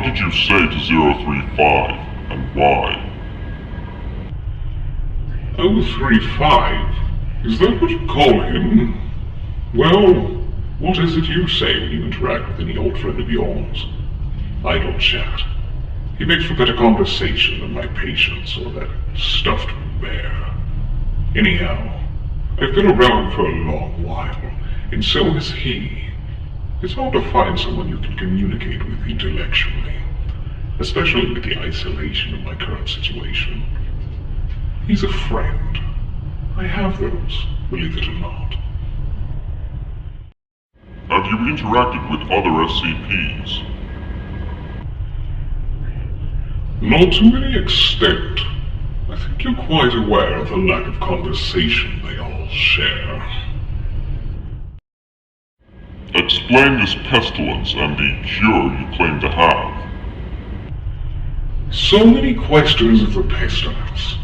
What did you say to 035, and why? 035? Is that what you call him? Well, what is it you say when you interact with any old friend of yours? Idle chat. He makes for better conversation than my patience or that stuffed bear. Anyhow, I've been around for a long while, and so has he. It's hard to find someone you can communicate with intellectually, especially with the isolation of my current situation. He's a friend. I have those, believe it or not. Have you interacted with other SCPs? Not to any extent. I think you're quite aware of the lack of conversation they all share. Explain this pestilence and the cure you claim to have. So many questions of the pestilence.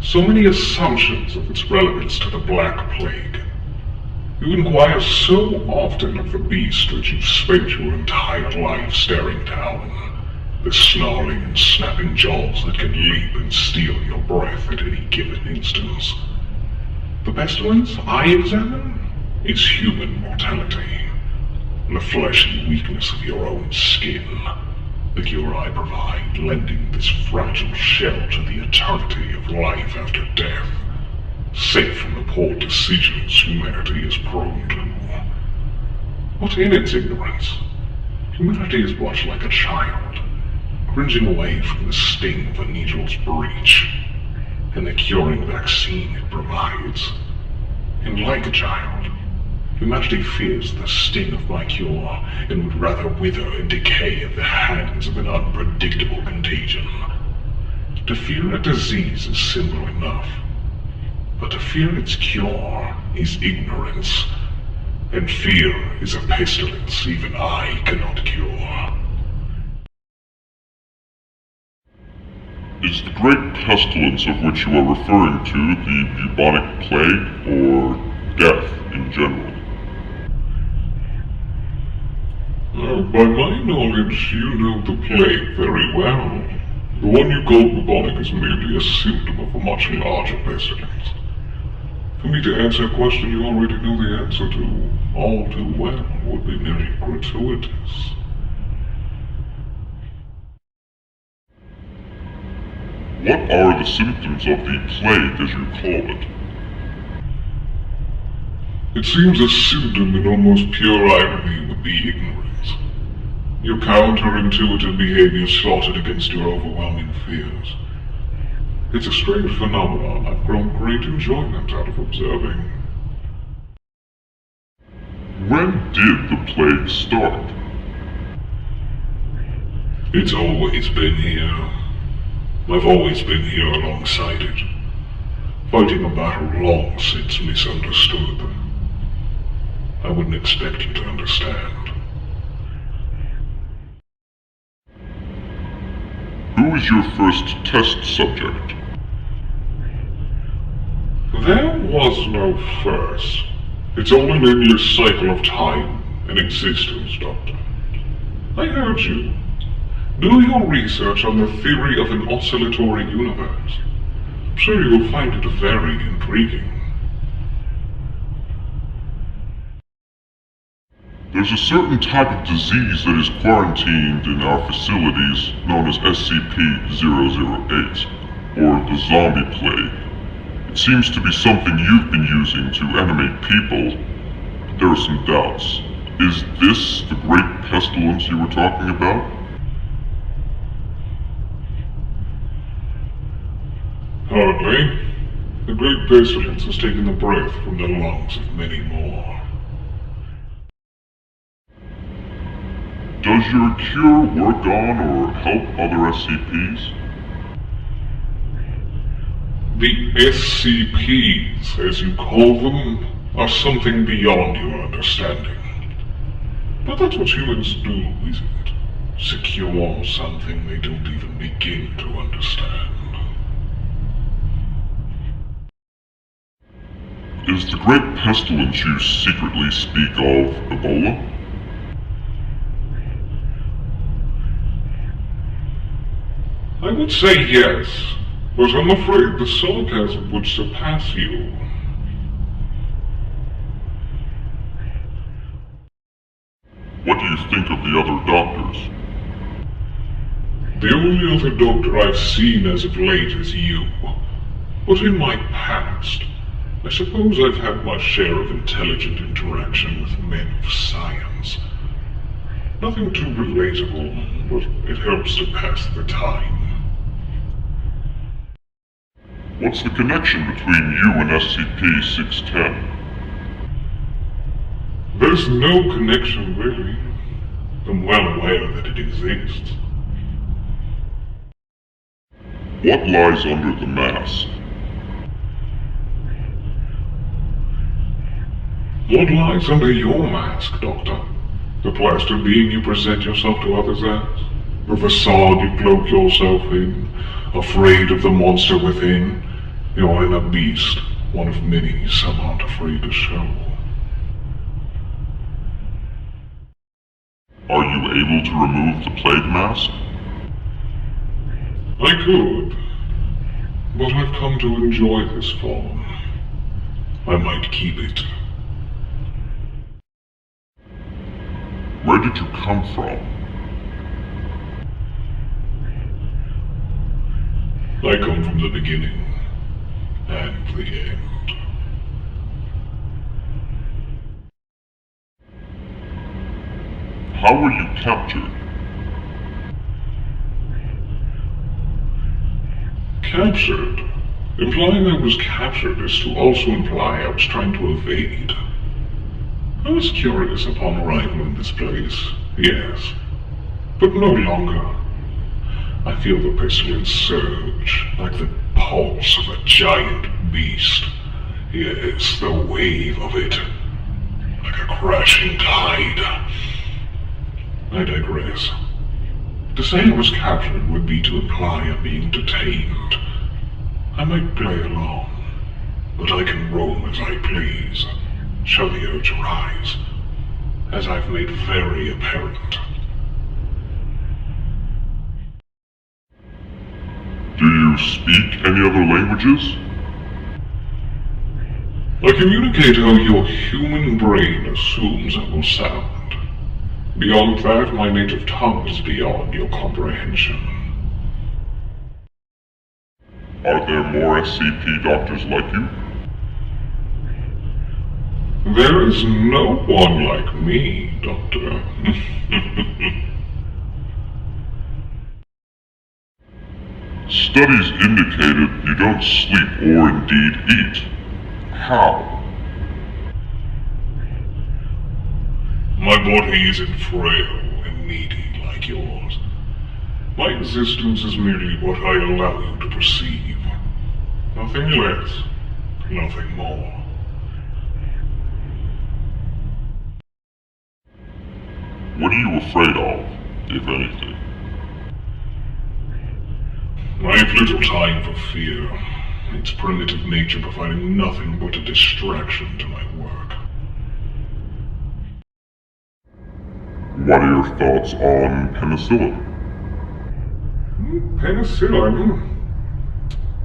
So many assumptions of its relevance to the Black Plague. You inquire so often of the beast that you've spent your entire life staring down. The snarling and snapping jaws that can leap and steal your breath at any given instance. The pestilence I examine is human mortality. The fleshy weakness of your own skin. The cure I provide, lending this fragile shell to the eternity of life after death. Safe from the poor decisions humanity is prone to. But in its ignorance, humanity is much like a child, cringing away from the sting of a needle's breach, and the curing vaccine it provides. And like a child, humanity fears the sting of my cure, and would rather wither and decay at the hands of an unpredictable contagion. To fear a disease is simple enough, but to fear its cure is ignorance, and fear is a pestilence even I cannot cure. Is the great pestilence of which you are referring to the bubonic plague, or death in general? By my knowledge, you know the plague very well. The one you call bubonic is merely a symptom of a much larger pestilence. For me to answer a question you already know the answer to all too well would be merely gratuitous. What are the symptoms of the plague, as you call it? It seems a symptom in almost pure irony would be ignorance. Your counterintuitive behavior slotted against your overwhelming fears. It's a strange phenomenon I've grown great enjoyment out of observing. When did the plague start? It's always been here. I've always been here alongside it, fighting a battle long since misunderstood. I wouldn't expect you to understand. Who is your first test subject? There was no first. It's all an endless cycle of time and existence, Doctor. I heard you. Do your research on the theory of an oscillatory universe. I'm sure you'll find it very intriguing. There's a certain type of disease that is quarantined in our facilities known as SCP-008, or the zombie plague. It seems to be something you've been using to animate people, but there are some doubts. Is this the great pestilence you were talking about? Hardly. The great pestilence has taken the breath from the lungs of many more. Does your cure work on or help other SCPs? The SCPs, as you call them, are something beyond your understanding. But that's what humans do, isn't it? Secure something they don't even begin to understand. Is the great pestilence you secretly speak of Ebola? I would say yes, but I'm afraid the sarcasm would surpass you. What do you think of the other doctors? The only other doctor I've seen as of late is you. But in my past, I suppose I've had my share of intelligent interaction with men of science. Nothing too relatable, but it helps to pass the time. What's the connection between you and SCP-610? There's no connection, really. I'm well aware that it exists. What lies under the mask? What lies under your mask, Doctor? The plaster being you present yourself to others as? The facade you cloak yourself in? Afraid of the monster within? Your inner beast, one of many some aren't afraid to show. Are you able to remove the plague mask? I could, but I've come to enjoy this form. I might keep it. Where did you come from? I come from the beginning and the end. How were you captured? Captured? Implying I was captured is to also imply I was trying to evade. I was curious upon arrival in this place, yes, but no longer. I feel the pestilence surge, like the pulse of a giant beast. Yes, the wave of it, like a crashing tide. I digress. To say I was captured would be to imply I'm being detained. I might play along, but I can roam as I please, show the urge arise, as I've made very apparent. Do you speak any other languages? I communicate how your human brain assumes I will sound. Beyond that, my native tongue is beyond your comprehension. Are there more SCP doctors like you? There is no one like me, Doctor. Studies indicated you don't sleep or indeed eat. How? My body isn't frail and needy like yours. My existence is merely what I allow you to perceive. Nothing less, nothing more. What are you afraid of, if anything? I have little time for fear. Its primitive nature providing nothing but a distraction to my work. What are your thoughts on penicillin? Penicillin?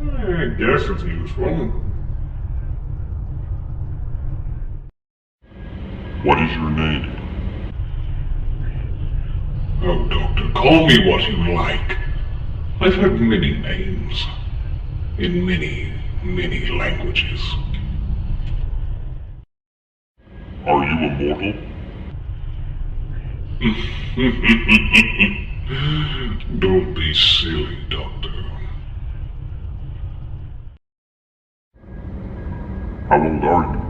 I guess it's useful. What is your name? Oh, Doctor, call me what you like. I've had many names. In many, many languages. Are you immortal? Don't be silly, Doctor. How old are you?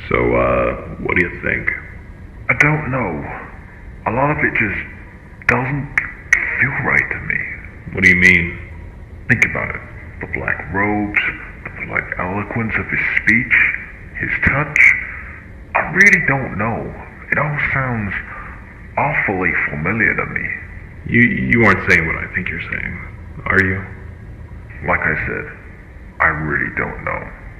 So, what do you think? I don't know. A lot of it just doesn't feel right to me. What do you mean? Think about it. The black robes, the polite eloquence of his speech, his touch. I really don't know. It all sounds awfully familiar to me. You aren't saying what I think you're saying, are you? Like I said, I really don't know.